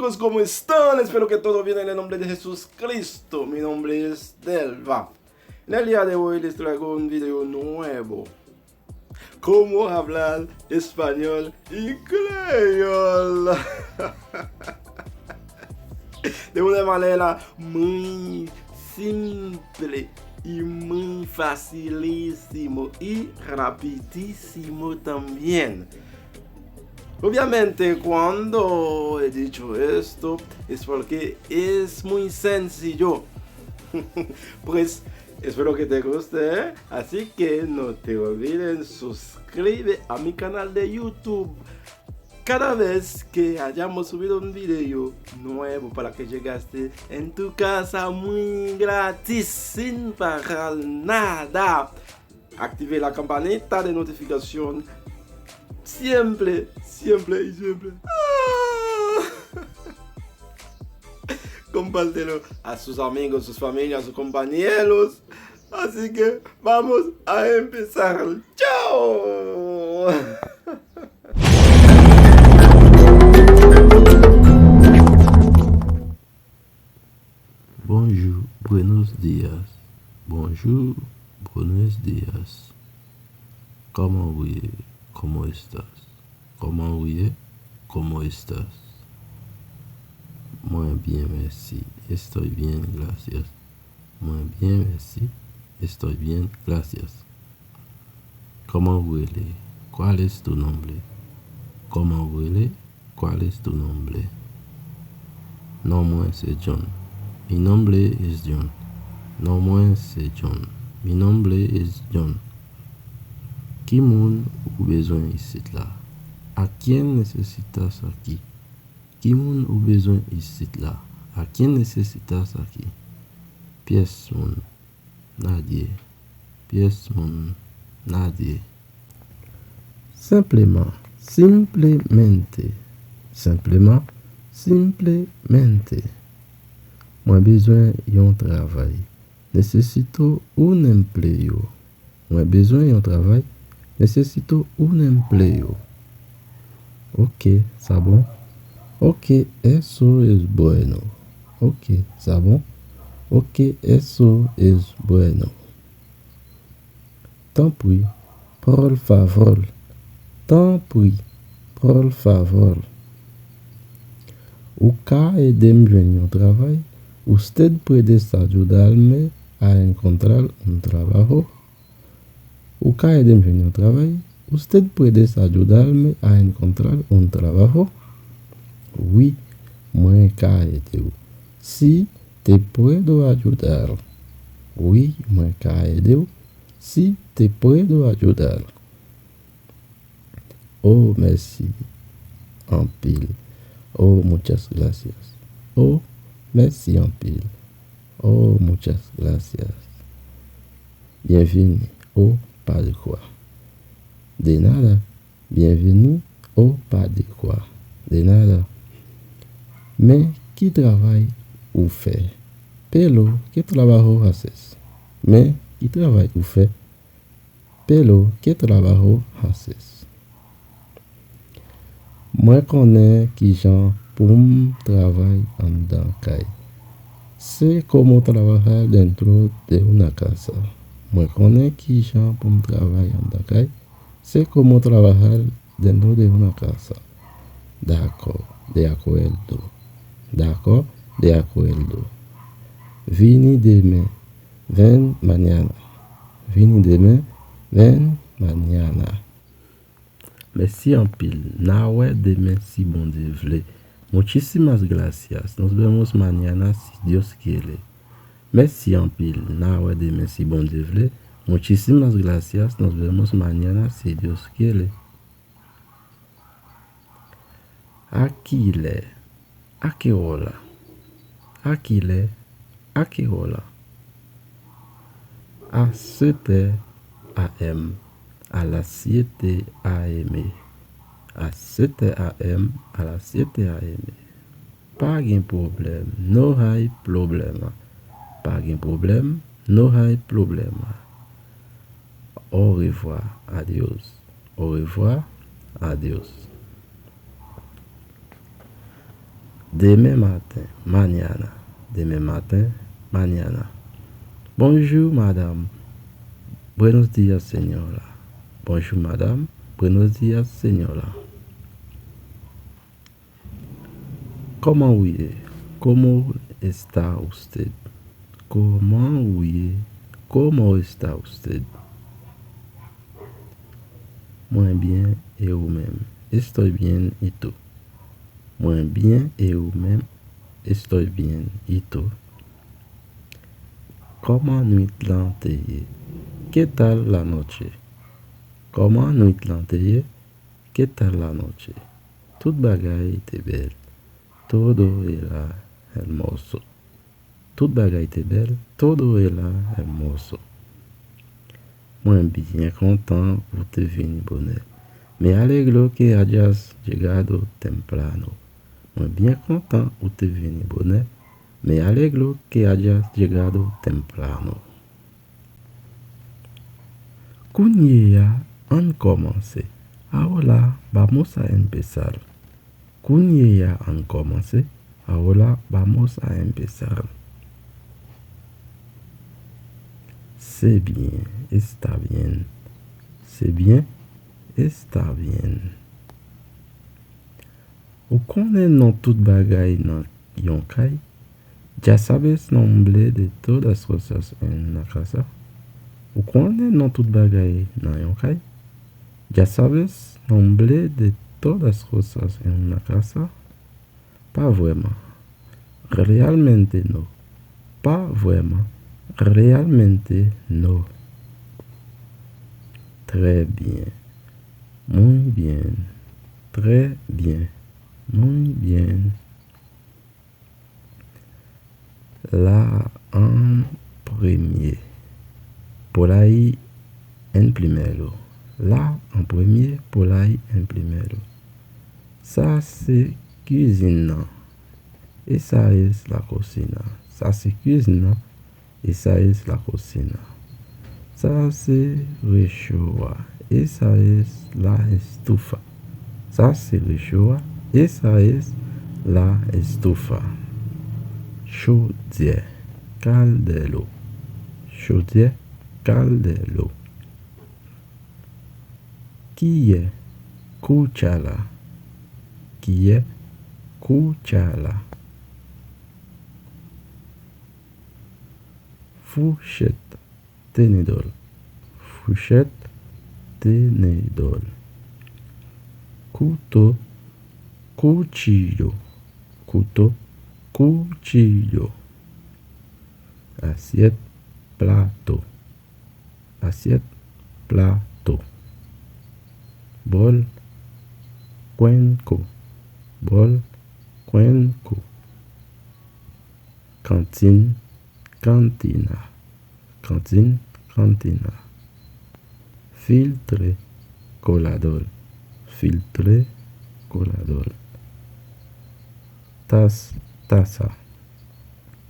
amigos, ¿cómo están? Espero que todo bien en el nombre de Jesucristo. Mi nombre es Delva. En el día de hoy les traigo un video nuevo. Cómo hablar español y creol. De una manera muy simple y muy facilísimo y rapidísimo también. Obviamente cuando he dicho esto es porque es muy sencillo. Pues espero que te guste, así que no te olvides suscribir a mi canal de YouTube cada vez que hayamos subido un video nuevo para que llegaste en tu casa muy gratis sin pagar nada. Active la campanita de notificación siempre y siempre. Compártelo a sus amigos, sus familias, sus compañeros. Así que vamos a empezar. ¡Chao! Bonjour, buenos días. Bonjour, buenos días. ¿Cómo voy? ¿Cómo estás? ¿Cómo voy? ¿Cómo estás? Muy bien, merci. Estoy bien, gracias. Muy bien, merci. Estoy bien, gracias. ¿Cómo huele? ¿Cuál es tu nombre? ¿Cómo huele? ¿Cuál es tu nombre? No, moi c'est John. Mi nombre es John. No, moi c'est John. Mi nombre es John. ¿Qué moun ou besoin ici là? ¿A quién necesitas aquí? ¿Qué moun ou besoin ici là? ¿A quién necesitas aquí? Pièce moun. Nadie. Pièce moun. Nadie. Simplement. Simplemente. Simplement. Simplemente. Moi besoin yon travail. Necesito un empleo. Moi besoin yon travail. Necesito un empleo. Ok, ¿está bon? Ok, eso es bueno. Ok, ¿está bon? Ok, eso es bueno. Tant pis, por favor. Tant pis, por favor. ¿Uka edem jwenn yon travail? ¿Usted puede ayudarme a encontrar un trabajo? ¿Uka edem jwenn yon travail? ¿Usted puede ayudarme a encontrar un trabajo? Oui, moi ka aider. Si te puedo ayudar. Oui, moi ka aider. Si te puedo ayudar. Oh, merci. En pile. Oh, muchas gracias. Oh, merci en pile. Oh, muchas gracias. Bienvenue. Oh, pas de quoi. De nada. Bienvenue. Oh, pas de quoi. De nada. Mais, ¿qué travail ou fait? Pelo, ¿qué trabajo haces? Mais, ¿qué travail ou fait? Pelo, ¿qué trabajo haces? Moi connais qui gens pour travail en dancay. C'est como trabajar dentro de una casa. Moi connais qui gens pour travail en dancay. C'est como trabajar dentro de una casa. D'accord, de acuerdo. D'accord, de acuerdo. Vini demain, ven mañana. Vini demain, ven mañana. Merci en pile. Nawe demain si bon Dieu vle. Muchísimas gracias. Nos vemos mañana si Dios quiere. Merci en pile. Nawe demain si bon Dieu vle. Muchísimas gracias. Nos vemos mañana si Dios quiere. Aquí le. ¿A qué hora? Aquí le. ¿A qué hora? A 7 a.m. A las 7 a.m. A 7 a.m. A las 7 a.m. Pas de problème. No hay problema. Pas de problème. No hay problema. Au revoir. Adios. Au revoir. Adios. Demain matin, mañana. Demain matin, mañana. Bonjour, madame. Buenos días, señora. Bonjour, madame. Buenos días, señora. ¿Cómo huye? ¿Cómo está usted? ¿Cómo huye? ¿Cómo está usted? Muy bien, ¿y vous-même? Estoy bien, ¿y tú? Muy bien, ¿y vous-même? Estoy bien, ¿y tú? ¿Cómo nuit l'anteye? ¿Qué tal la noche? ¿Cómo nuit l'anteye? ¿Qué tal la noche? Tout bagay était belle. Todo era hermoso. Tout bagay était belle. Todo era hermoso. Muy bien content por te venir bonnet. Me alegro que hayas llegado temprano. Muy bien content por te venir bonnet. Me alegro que hayas llegado temprano. Cuñea han commencé. Ahora vamos a empezar. Cuñea han commencé. Ahora vamos a empezar. C'est bien, está bien. C'est bien, está bien. Ou konen non tout bagay nan yon kay? Ya sabes nombre de todas las cosas en la casa? Ou konen non tout bagay nan yon kay? Ya sabes nombre de todas las cosas en la casa? Pas vraiment. Realmente no. Pas vraiment. Realmente no. Très bien. Muy bien. Très bien. Muy bien. La en premier. Por ahí en primero. La en premier. Por ahí en primero. Ça c'est cuisine. Et ça es la cocina. Ça c'est cuisine. Et ça es la cocina. Ça c'est réchaud. Et ça est la estufa. Ça c'est réchaud. Et ça est la estufa. Chaudière, caldero. Chaudière, caldero. Qui est cuchara? Qui est cuchara? Fourchette, tenedor. Fourchette, tenedor. Couteau, cuchillo. Couteau, cuchillo. Assiette, plateau. Assiette, plateau. Bol, cuenco. Bol, cuenco. Cantine, cantina. Cantine, cantina. Filtre, colador. Filtre, colador. Tas, taza.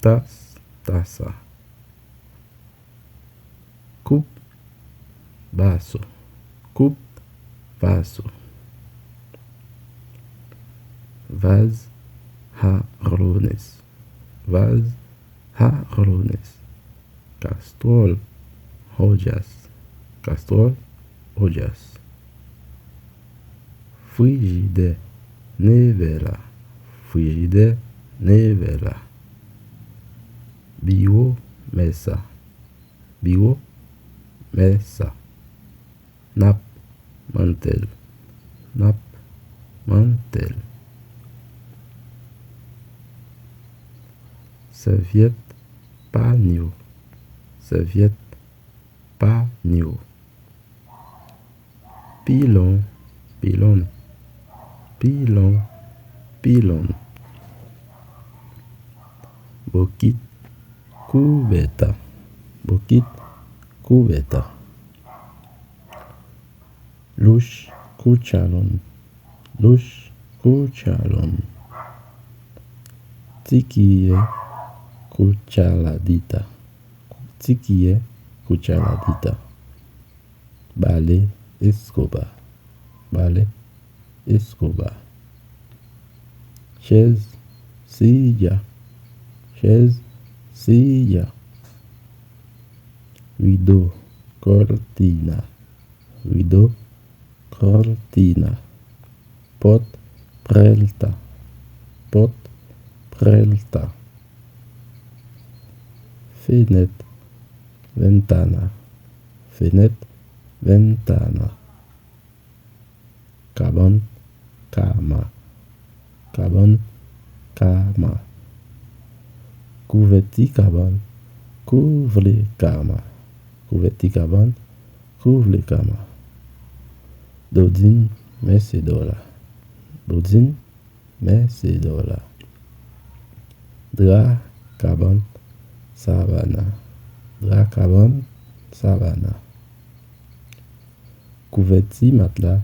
Tas, taza. Coupe, vaso. Coupe, vaso. Vase, jarrones. Vase, jarrones. Castrol, ollas. Castrol, ollas. Frigidaire, nevera. Frigidaire, nevera. Bureau, mesa. Bureau, mesa. Nappe, mantel. Nappe, mantel. Serviette, paño. Serviette, paño. Pilon, pilon. Pilon, pilon. Boquite, cubeta. Boquite, cubeta. Louche, cucharón. Louche, cucharón. Tiquille, cucharadita. Tiquille, cucharadita. Balai, escoba. Balai, escoba. Chaise, silla, chaise, silla. Rideau, cortina, rideau, cortina. Porte, prelta, porte, prelta. Fenêtre, ventana, fenêtre, ventana. Cabane, cama, cabane, cama. Couverti cabane, couvre cama. Couverti cabane, couvre cama. Dodine, mecedola. Dodine, mecedola. Drap, cabane, savana. Drap, cabane, savana. Couverti matelas,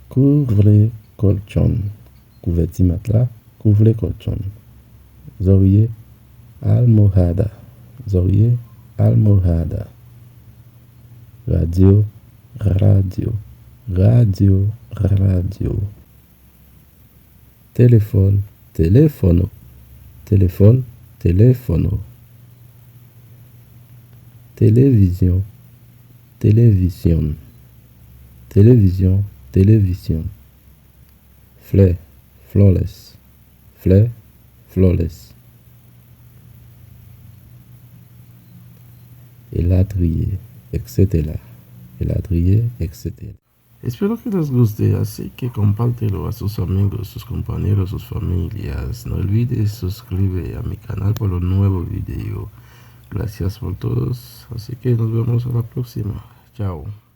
couvre colchon. Couverti matelas, couvre colchon. Oreiller, almohada. Oreiller, almohada. Radio, radio. Radio, radio. Téléphone, teléfono. Téléphone, teléfono. Télévision, télévision. Télévision, télévision. Fleur, flawless. Fleur, flawless. Eladrier, etc. Eladrier, etc. Espero que les guste, así que compártelo a sus amigos, sus compañeros, sus familias. No olvides suscribirse a mi canal por los nuevos videos. Gracias por todos, así que nos vemos a la próxima. Chao.